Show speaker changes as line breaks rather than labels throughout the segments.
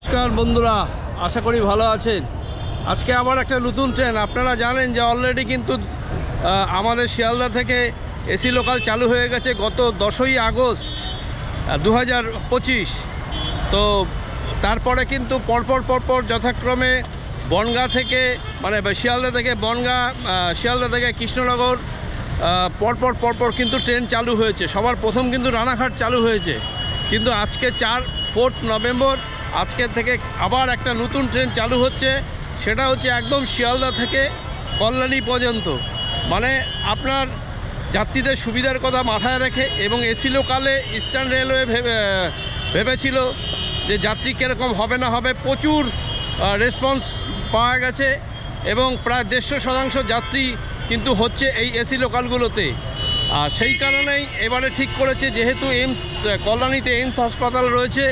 নমস্কার বন্ধুরা, আশা করি ভালো আছেন। আজকে আবার একটা নতুন ট্রেন। আপনারা জানেন যে অলরেডি কিন্তু আমাদের শিয়ালদা থেকে এসি লোকাল চালু হয়ে গেছে গত 10ই আগস্ট 2025। তো তারপরে কিন্তু পরপর যথাক্রমে বনগাঁ থেকে মানে শিয়ালদা থেকে বনগাঁ, শিয়ালদা থেকে কৃষ্ণনগর পরপর কিন্তু ট্রেন চালু হয়েছে। সবার প্রথম কিন্তু রানাঘাট চালু হয়েছে, কিন্তু আজকে 4 নভেম্বর আজকে থেকে আবার একটা নতুন ট্রেন চালু হচ্ছে। সেটা হচ্ছে একদম শিয়ালদা থেকে কল্যাণী পর্যন্ত। মানে আপনার যাত্রীদের সুবিধার কথা মাথায় রেখে এবং এসি লোকালে ইস্টার্ন রেলওয়ে ভেবেছিল যে যাত্রী কীরকম হবে না হবে, প্রচুর রেসপন্স পাওয়া গেছে এবং প্রায় 150% যাত্রী কিন্তু হচ্ছে এই এসি লোকালগুলোতে। আর সেই কারণেই এবারে ঠিক করেছে, যেহেতু কল্যাণীতে এইমস হাসপাতাল রয়েছে,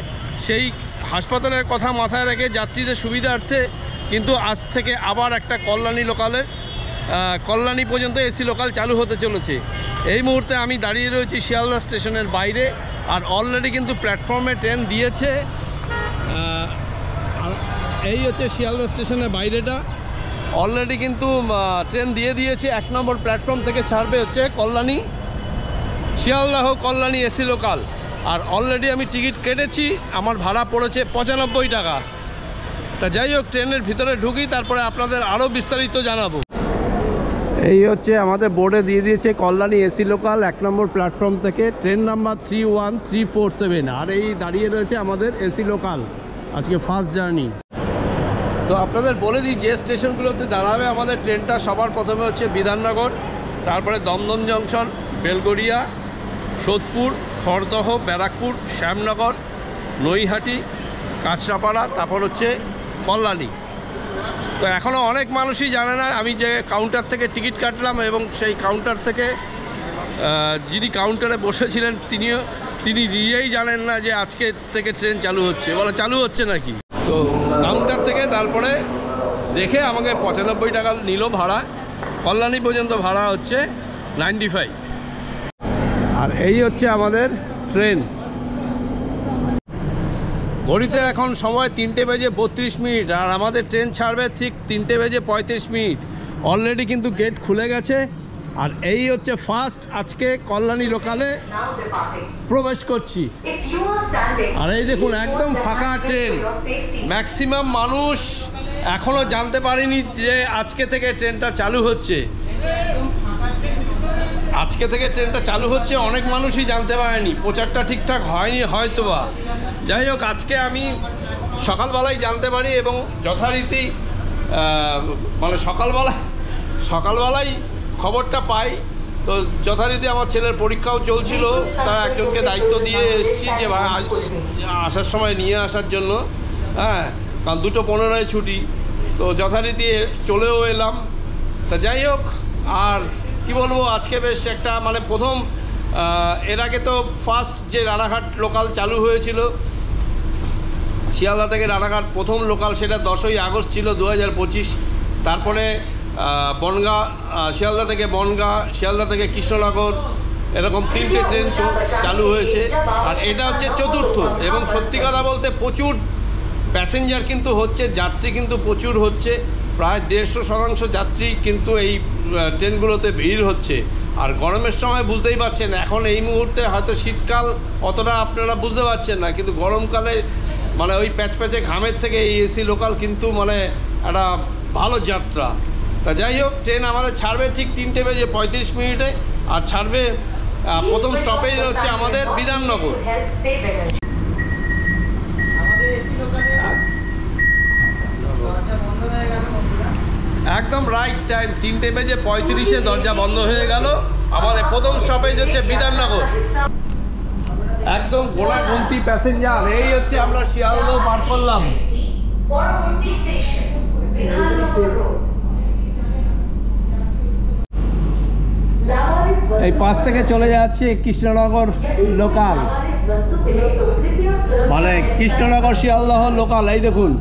সেই হাসপাতালের কথা মাথায় রেখে যাত্রীদের সুবিধার্থে কিন্তু আজ থেকে আবার একটা কল্যাণী পর্যন্ত এসি লোকাল চালু হতে চলেছে। এই মুহূর্তে আমি দাঁড়িয়ে রয়েছি শিয়ালদা স্টেশনের বাইরে, আর অলরেডি কিন্তু প্ল্যাটফর্মে ট্রেন দিয়েছে। এই হচ্ছে শিয়ালদা স্টেশনের বাইরেটা, অলরেডি কিন্তু ট্রেন দিয়ে দিয়েছে। 1 নম্বর প্ল্যাটফর্ম থেকে ছাড়বে হচ্ছে কল্যাণী, শিয়ালদাহ কল্যাণী এসি লোকাল। আর অলরেডি আমি টিকিট কেটেছি, আমার ভাড়া পড়েছে 95 টাকা। তা যাই হোক, ট্রেনের ভিতরে ঢুকি, তারপরে আপনাদের আরও বিস্তারিত জানাবো। এই হচ্ছে আমাদের বোর্ডে দিয়ে দিয়েছে কল্যাণী এসি লোকাল 1 নম্বর প্ল্যাটফর্ম থেকে, ট্রেন নাম্বার 31347। আর এই দাঁড়িয়ে রয়েছে আমাদের এসি লোকাল, আজকে ফার্স্ট জার্নি। তো আপনাদের বলে দিই যে স্টেশনগুলোতে দাঁড়াবে আমাদের ট্রেনটা। সবার প্রথমে হচ্ছে বিধাননগর, তারপরে দমদম জংশন, বেলগড়িয়া, সোদপুর, খড়দহ, ব্যারাকপুর, শ্যামনগর, নৈহাটি, কাঁচরাপাড়া, তারপর হচ্ছে কল্যাণী। তো এখনও অনেক মানুষই জানে না আমি যে কাউন্টার থেকে টিকিট কাটলাম, এবং সেই কাউন্টার থেকে যিনি কাউন্টারে বসেছিলেন তিনি নিজেই জানেন না যে আজকে থেকে ট্রেন চালু হচ্ছে, বলে চালু হচ্ছে নাকি। তো কাউন্টার থেকে তারপরে দেখে আমাকে 95 টাকা নিল ভাড়া। কল্যাণী পর্যন্ত ভাড়া হচ্ছে 95। আর এই হচ্ছে আমাদের ট্রেন। ঘড়িতে এখন সময় 3:32, আর আমাদের ট্রেন ছাড়বে ঠিক 3:35। অলরেডি কিন্তু গেট খুলে গেছে। আর এই হচ্ছে ফার্স্ট আজকে কল্যাণী লোকালে প্রবেশ করছি। আর এই দেখুন একদম ফাঁকা ট্রেন, ম্যাক্সিমাম মানুষ এখনও জানতে পারেনি যে আজকে থেকে ট্রেনটা চালু হচ্ছে। আজকে থেকে ট্রেনটা চালু হচ্ছে অনেক মানুষই জানতে পারেনি, প্রচারটা ঠিকঠাক হয়নি হয়তোবা। যাই হোক, আজকে আমি সকালবেলায় জানতে পারি এবং যথারীতি মানে সকালবেলায় খবরটা পাই। তো যথারীতি আমার ছেলের পরীক্ষাও চলছিল, তারা একজনকে দায়িত্ব দিয়ে এসেছি যে ভাই আসার সময় নিয়ে আসার জন্য। হ্যাঁ, কারণ 2:15 ছুটি, তো যথারীতি চলেও এলাম। তা যাই হোক, আর কি বলবো, আজকে বেশ একটা মানে প্রথম, এর আগে তো ফার্স্ট যে রানাঘাট লোকাল চালু হয়েছিল শিয়ালদা থেকে রানাঘাট, প্রথম লোকাল, সেটা 10ই আগস্ট ছিল 2025। তারপরে বনগাঁ, শিয়ালদা থেকে বনগাঁ, শিয়ালদা থেকে কৃষ্ণনগর, এরকম 3টে ট্রেন চালু হয়েছে। আর এটা হচ্ছে চতুর্থ, এবং সত্যি কথা বলতে প্রচুর প্যাসেঞ্জার কিন্তু হচ্ছে, যাত্রী কিন্তু প্রচুর হচ্ছে। প্রায় 150% যাত্রী কিন্তু এই ট্রেনগুলোতে ভিড় হচ্ছে। আর গরমের সময় বুঝতেই পারছেন, এখন এই মুহূর্তে হয়তো শীতকাল অতটা আপনারা বুঝতে পারছেন না, কিন্তু গরমকালে মানে ওই প্যাচপ্যাচে ঘামের থেকে এই এসি লোকাল কিন্তু মানে একটা ভালো যাত্রা। তা যাই হোক, ট্রেন আমাদের ছাড়বে ঠিক 3:35, আর ছাড়বে প্রথম স্টপেজ হচ্ছে আমাদের বিধাননগর। একদম রাইট টাইম, 3:35 দরজা বন্ধ হয়ে গেল। আমাদের প্রথম স্টপেজ হচ্ছে বিধাননগর। একদম গোনাগুনতি প্যাসেঞ্জার। এই হচ্ছে আমরা শিয়ালদহ পার করলাম। এই পাশ থেকে চলে যাচ্ছে কৃষ্ণনগর লোকাল, মানে কৃষ্ণনগর শিয়ালদহ লোকাল। এই দেখুন,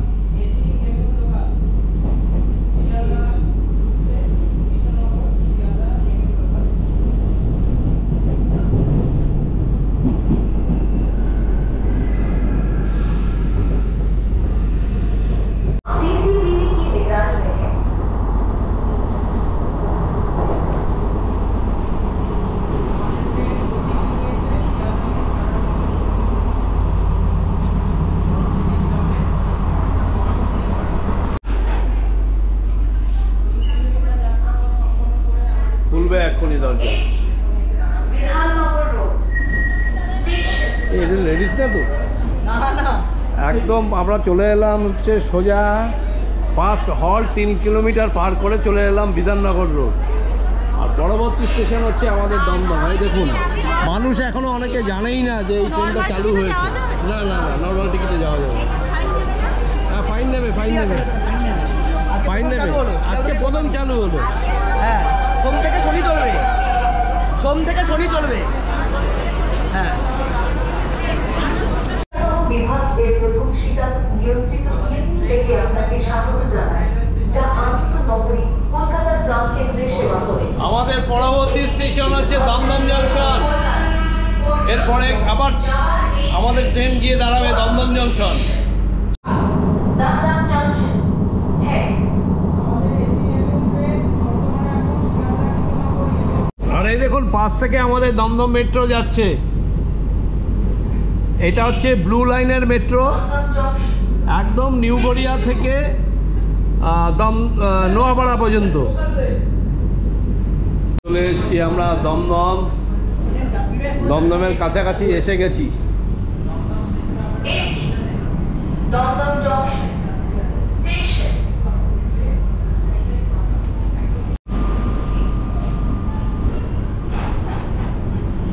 দরজা। এটা লেডিস না তো? একদম আমরা চলে এলাম হচ্ছে সোজা ফার্স্ট হল 3 কিলোমিটার পার করে চলে এলাম বিধাননগর রোড। আর পরবর্তী স্টেশন হচ্ছে আমাদের দমদম। এই দেখুন, মানুষ এখনো অনেকে জানেই না যে এই ট্রেনটা চালু হয়েছে। না না না, নর্মাল টিকিটে যাওয়া যাবে। হ্যাঁ, ফাইন নেবে, ফাইন নেবে, ফাইন নেবে। আজকে প্রথম চালু হলো।
হ্যাঁ, সোম থেকে শনি চলবে, সোম থেকে শনি চলবে। হ্যাঁ,
বিভাগের প্রথম শীতাল নিয়ন্ত্রিত থেকে আপনাকে স্বাগত জানাই, যা আনন্দ নগরী কলকাতার প্রাণ কেন্দ্রে সেবা করে।
আমাদের পরবর্তী স্টেশন হচ্ছে দমদম জংশন। এরপরে আবার আমাদের ট্রেন গিয়ে দাঁড়াবে দমদম জংশন।
দমদম জংশন। হ্যাঁ,
আর এই দেখুন, পাশ থেকে আমাদের দমদম মেট্রো যাচ্ছে। এটা হচ্ছে ব্লু লাইনের মেট্রো,
দমদম জংশন।
একদম নিউ গড়িয়া থেকে নোয়াপাড়া পর্যন্ত। চলে এসেছি আমরা দমদমের কাছাকাছি এসে গেছি।
এটি দমদম জংশন স্টেশন।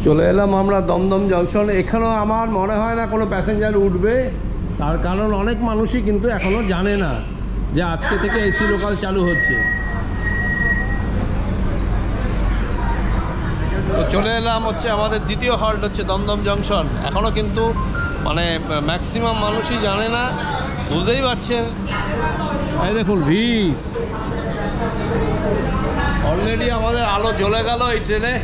চলে এলাম আমরা দমদম জংশন। এখানেও আমার মনে হয় না কোনো প্যাসেঞ্জার উঠবে, তার কারণ অনেক মানুষই কিন্তু এখনও জানে না যে আজকে থেকে এসি লোকাল চালু হচ্ছে। তো চলে এলাম হচ্ছে আমাদের দ্বিতীয় হল্ট হচ্ছে দমদম জংশন। এখনও কিন্তু মানে ম্যাক্সিমাম মানুষই জানে না, বুঝতেই পারছেন। এই দেখুন ভিড়, অলরেডি আমাদের আলো জ্বলে গেল এই ট্রেনে।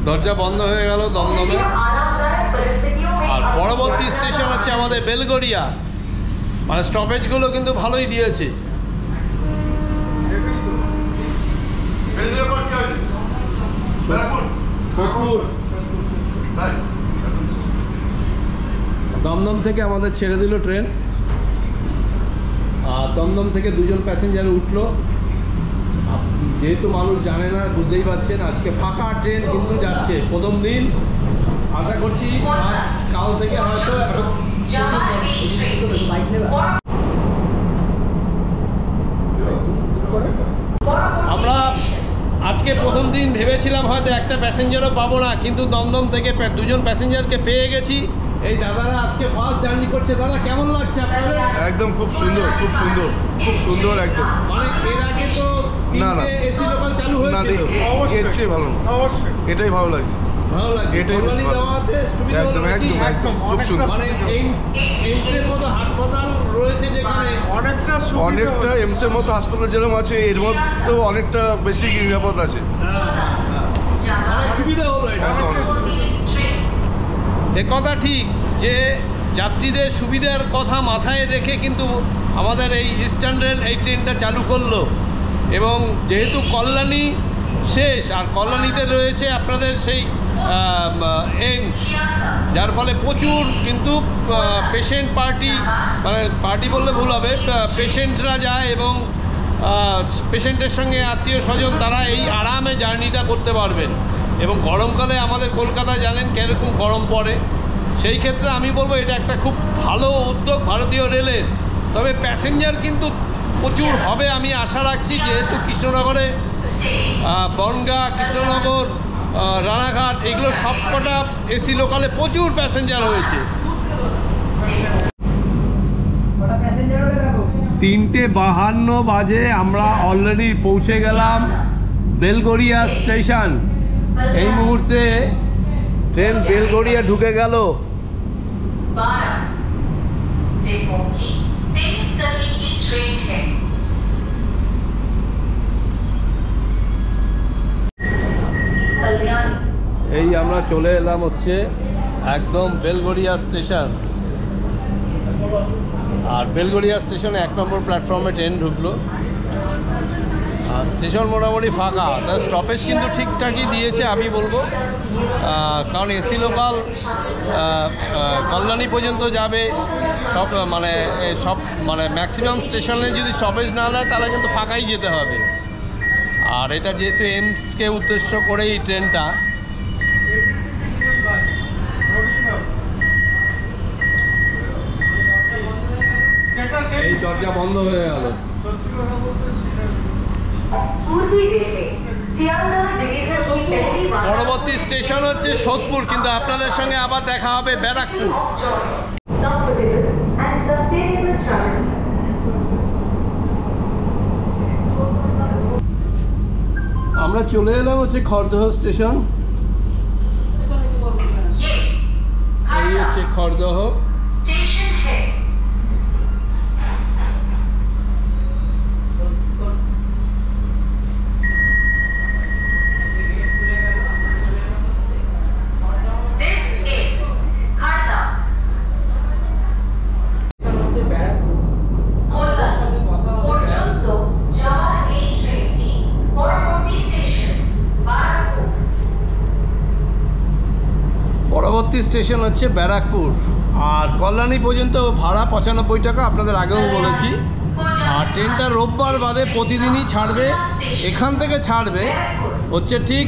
দরজা বন্ধ হয়ে গেল দমদমে। আর পরবর্তী স্টেশন হচ্ছে আমাদের বেলগড়িয়া। মানে স্টপেজগুলো কিন্তু ভালোই দিয়েছে। দমদম থেকে আমাদের ছেড়ে দিল ট্রেন। আর দমদম থেকে 2জন প্যাসেঞ্জার উঠলো। যেহেতু মানুষ জানে না, বুঝতেই পারছেন, আজকে ফাঁকা ট্রেন কিন্তু যাচ্ছে প্রথম দিন। আশা করছি কাল থেকে হয়তো আমরা আজকে প্রথম দিন ভেবেছিলাম হয়তো একটা প্যাসেঞ্জারও পাবো না, কিন্তু দমদম থেকে 2জন প্যাসেঞ্জারকে পেয়ে গেছি। এই দাদারা আজকে ফার্স্ট জার্নি করছে। দাদা, কেমন লাগছে আপনাদের?
একদম খুব সুন্দর, খুব সুন্দর, খুব সুন্দর একদম।
মানে এর আগে তো
না না
এসি লোকাল চালু হয়েছে,
এর চেয়ে ভালো না, অবশ্যই এটাই ভালো লাগছে,
ভালো লাগছে।
এটাই
কল্যাণী
ভালো।
দেওয়াতে সুবিধা হলো
একদম
নাকি?
একদম একদম খুব সুন্দর।
মানে এইমসের মতো হাসপাতাল রয়েছে যেখানে,
অনেকটা এমসের মতো হাসপাতাল যেরকম আছে, এর মধ্যেও অনেকটা বেশি নিরাপদ আছে।
অনেক সুবিধা হলো এটা।
একদম।
এ কথা ঠিক যে যাত্রীদের সুবিধার কথা মাথায় রেখে কিন্তু আমাদের এই ইস্টার্ন রেল এই ট্রেনটা চালু করলো। এবং যেহেতু কল্যাণী শেষ, আর কল্যাণীতে রয়েছে আপনাদের সেই এইমস, যার ফলে প্রচুর কিন্তু পেশেন্ট পার্টি, মানে পার্টি বললে ভুল হবে, পেশেন্টরা যায় এবং পেশেন্টের সঙ্গে আত্মীয় স্বজন, তারা এই আরামে জার্নিটা করতে পারবেন। এবং গরমকালে আমাদের কলকাতায় জানেন কীরকম গরম পড়ে, সেই ক্ষেত্রে আমি বলবো এটা একটা খুব ভালো উদ্যোগ ভারতীয় রেলের। তবে প্যাসেঞ্জার কিন্তু প্রচুর হবে আমি আশা রাখছি, যেহেতু কৃষ্ণনগরে বনগাঁ, কৃষ্ণনগর, রানাঘাট এগুলো সবকটা এসি লোকালে প্রচুর প্যাসেঞ্জার হয়েছে। 3:52 বাজে আমরা অলরেডি পৌঁছে গেলাম বেলগড়িয়া স্টেশন। এই মুহূর্তে ট্রেন বেলগড়িয়া ঢুকে গেল। এই আমরা চলে এলাম হচ্ছে একদম বেলগড়িয়া স্টেশন। আর বেলগড়িয়া স্টেশনে 1 নম্বর প্ল্যাটফর্মে ট্রেন ঢুকলো। আর স্টেশন মোটামুটি ফাঁকা, তার স্টপেজ কিন্তু ঠিকঠাকই দিয়েছে আমি বলবো, কারণ এসি লোকাল কল্যাণী পর্যন্ত যাবে, সব মানে ম্যাক্সিমাম স্টেশনে যদি স্টপেজ না নেয় তাহলে কিন্তু ফাঁকাই যেতে হবে। আর এটা যেহেতু এমসকে উদ্দেশ্য করেই ট্রেনটা, এই দরজা বন্ধ হয়ে গেল।
पूर्वी रेलवे सियालदह डिवीजन की पहली बार
পরবর্তী স্টেশন হচ্ছে সোদপুর, কিন্তু আপনাদের সঙ্গে আবার দেখা হবে Barrackpore.
comfortable and sustainable travel.
আমরা চলে এলাম হচ্ছে খড়দহ স্টেশন।
ये
এই হচ্ছে খড়দহ।
स्टेशन है। This is Khardha. পর্যন্ত যাওয়ার এই ট্রেনটি পরবর্তী স্টেশন বারাকপুর।
পরবর্তী স্টেশন হচ্ছে ব্যারাকপুর। আর কল্যাণী পর্যন্ত ভাড়া 95 টাকা, আপনাদের আগেও বলেছি। আর ট্রেনটা রোববার বাদে প্রতিদিনই ছাড়বে। এখান থেকে ছাড়বে হচ্ছে ঠিক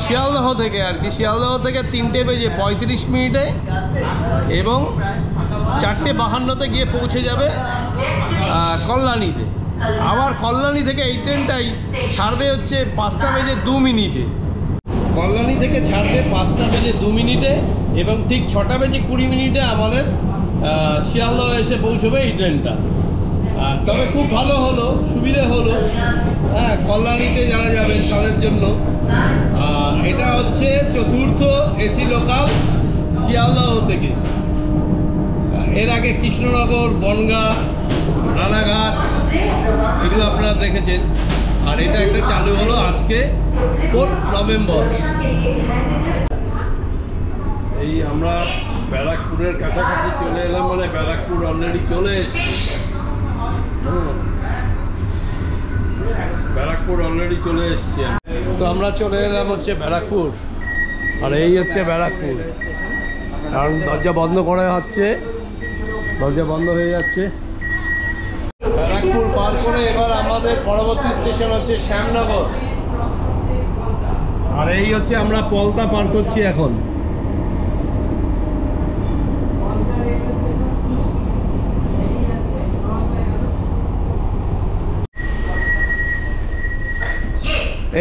শিয়ালদহ থেকে, আর কি শিয়ালদহ থেকে 3:35 এবং 4:52 গিয়ে পৌঁছে যাবে কল্যাণীতে। আবার কল্যাণী থেকে এই ট্রেনটাই ছাড়বে হচ্ছে 5:02। কল্যাণী থেকে ছাড়বে 5:02 এবং ঠিক 6:20 আমাদের শিয়ালদহ এসে পৌঁছবে এই ট্রেনটা। তবে খুব ভালো হলো, সুবিধে হলো, হ্যাঁ, কল্যাণীতে যারা যাবে তাদের জন্য। এটা হচ্ছে 4র্থ এসি লোকাল শিয়ালদহ থেকে। এর আগে কৃষ্ণনগর, বনগাঁ, রানাঘাট এগুলো আপনারা দেখেছেন। আর এটা একটা চালু হলো আজকে 4 নভেম্বর। এই আমরা ব্যারাকপুরের কাছাকাছি চলে এলাম, মানে ব্যারাকপুর অলরেডি চলে এসেছি। ব্যারাকপুর অলরেডি চলে এসছি। তো আমরা চলে এলাম হচ্ছে ব্যারাকপুর। আর এই হচ্ছে ব্যারাকপুর, কারণ দরজা বন্ধ করা হচ্ছে, দরজা বন্ধ হয়ে যাচ্ছে। ব্যারাকপুর পার করে এবার আমাদের পরবর্তী স্টেশন হচ্ছে শ্যামনগর। আর এই হচ্ছে আমরা পলতা পার করছি এখন।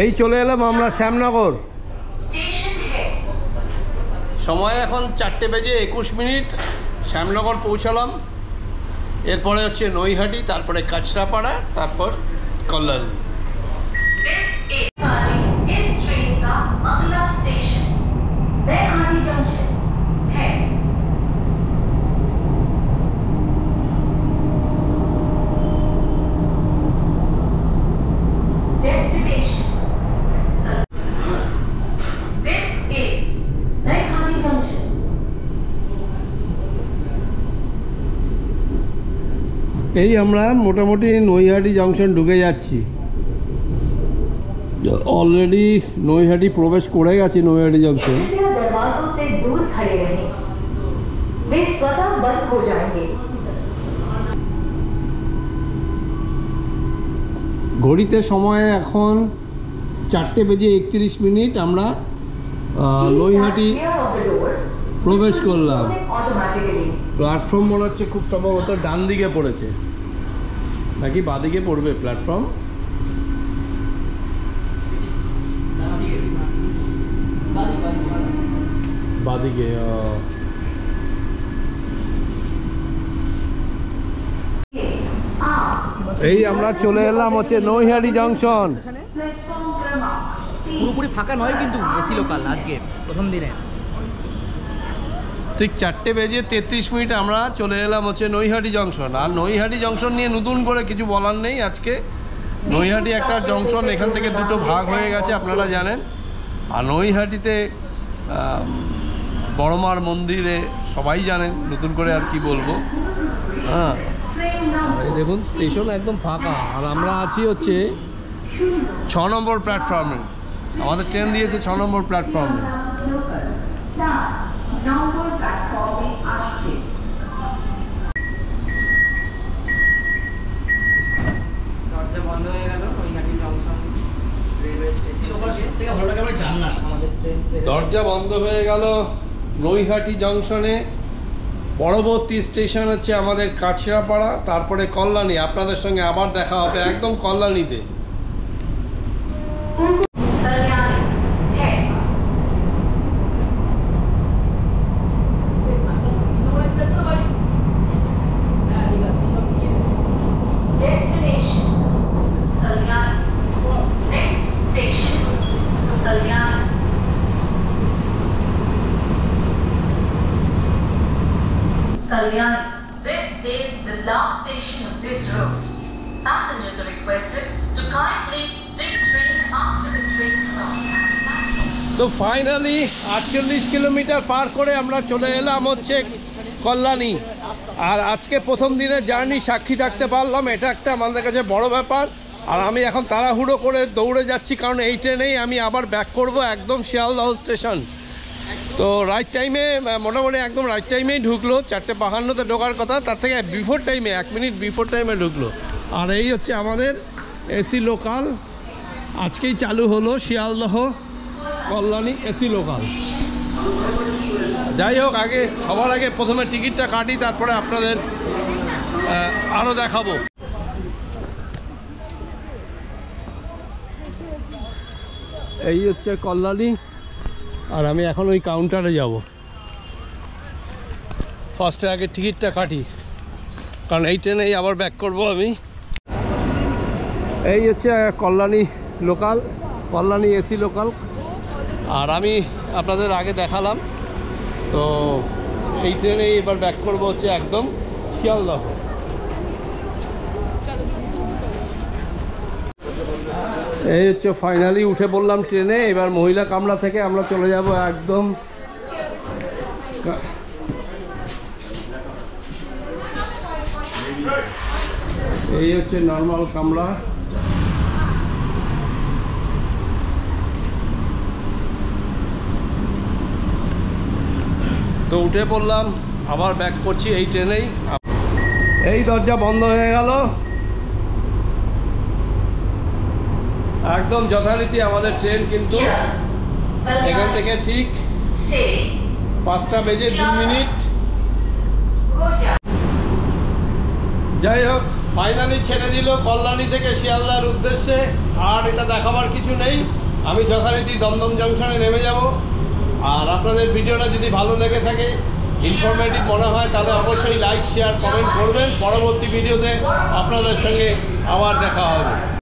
এই চলে এলাম আমরা শ্যামনগর। সময় এখন 4:21। শ্যামনগর পৌঁছালাম। এরপরে হচ্ছে নৈহাটি, তারপরে কাঁচরাপাড়া, তারপর কল্যাণী।
इस ट्रेन का अगला स्टेशन नैहाटी जंक्शन है। Destination. This is Naikhati Junction.
এই আমরা মোটামুটি নৈহাটি জংশন ঢুকে যাচ্ছি। অলরেডি নৈহাটি প্রবেশ করে গেছি নৈহাটি জংশন।
दरवाजों से दूर खड़े रहें, वे स्वतः बंद हो जाएंगे।
ঘড়িতে সময় এখন 4:31। আমরা নৈহাটি প্রবেশ করলাম। প্ল্যাটফর্ম মনে হচ্ছে খুব সম্ভবত ডান দিকে পড়েছে, নাকি বাদিকে পড়বে প্ল্যাটফর্ম? বাদিকে। এই আমরা চলে এলাম হচ্ছে নৈহাটি জংশন।
পুরোপুরি ফাঁকা নয় কিন্তু এসি লোকাল আজকে প্রথম দিনে।
ঠিক 4:33 আমরা চলে এলাম হচ্ছে নৈহাটি জংশন। আর নৈহাটি জংশন নিয়ে নতুন করে কিছু বলার নেই আজকে। নৈহাটি একটা জংশন, এখান থেকে দুটো ভাগ হয়ে গেছে আপনারা জানেন। আর নৈহাটিতে বড়মার মন্দিরে সবাই জানেন, নতুন করে আর কি বলবো। হ্যাঁ, এই দেখুন স্টেশন একদম ফাঁকা, আর আমরা আছি হচ্ছে 6 নম্বর প্ল্যাটফর্মে। আমাদের ট্রেন দিয়েছে 6 নম্বর প্ল্যাটফর্মে।
দরজা বন্ধ হয়ে গেল নৈহাটি জংশন রেলওয়ে স্টেশন। থেকে ভালো লাগে আমার জানলা, আমাদের ট্রেন
দরজা বন্ধ হয়ে গেল নৈহাটি জংশনে। পরবর্তী স্টেশন হচ্ছে আমাদের কাছড়াপাড়া, তারপরে কল্যাণী। আপনাদের সঙ্গে আবার দেখা হবে একদম কল্যাণীতে।
Destination Kalyani. Next station Kalyani. Kalyani. This is the last station of this route. Passengers are requested to kindly take train after the train stop.
তো ফাইনালি 48 কিলোমিটার পার করে আমরা চলে এলাম হচ্ছে কল্যাণী। আর আজকে প্রথম দিনের জার্নি সাক্ষী থাকতে পারলাম, এটা একটা আমাদের কাছে বড় ব্যাপার। আর আমি এখন তাড়াহুড়ো করে দৌড়ে যাচ্ছি, কারণ এই ট্রেনেই আমি আবার ব্যাক করব একদম শিয়ালদহ স্টেশন। তো রাইট টাইমে, মোটামুটি একদম রাইট টাইমেই ঢুকলো। 4:52-তে ঢোকার কথা, তার থেকে বিফোর টাইমে 1 মিনিট বিফোর টাইমে ঢুকলো। আর এই হচ্ছে আমাদের এসি লোকাল, আজকেই চালু হলো শিয়ালদহ কল্যাণী এসি লোকাল। যাই হোক, সবার আগে প্রথমে টিকিটটা কাটি, তারপরে আপনাদের আরও দেখাবো। এই হচ্ছে কল্যাণী, আর আমি এখন ওই কাউন্টারে যাব। ফার্স্টে আগে টিকিটটা কাটি, কারণ এই ট্রেনেই আবার ব্যাক করব আমি। এই হচ্ছে Kalyani local, Kalyani AC local. আর আমি আপনাদের আগে দেখালাম, তো এই ট্রেনেই এবার ব্যাক করব হচ্ছে একদম শিয়ালদহ। এই হচ্ছে ফাইনালি উঠে পড়লাম ট্রেনে। এবার মহিলা কামরা থেকে আমরা চলে যাব একদম এই হচ্ছে নর্মাল কামরা। তো উঠে পড়লাম, আবার ব্যাক করছি এই ট্রেনেই। এই দরজা বন্ধ হয়ে গেল, একদম যথারীতি আমাদের ট্রেন কিন্তু এখান থেকে ঠিক 5টা বেজে 2 মিনিট। যাই হোক, ফাইনালি ছেড়ে দিল কল্যাণী থেকে শিয়ালদার উদ্দেশ্যে। আর এটা দেখাবার কিছু নেই, আমি যথারীতি দমদম জংশনে নেমে যাব। আর আপনাদের ভিডিওটা যদি ভালো লেগে থাকে, ইনফরমেটিভ মনে হয়, তাহলে অবশ্যই লাইক শেয়ার কমেন্ট করবেন। পরবর্তী ভিডিওতে আপনাদের সঙ্গে আবার দেখা হবে।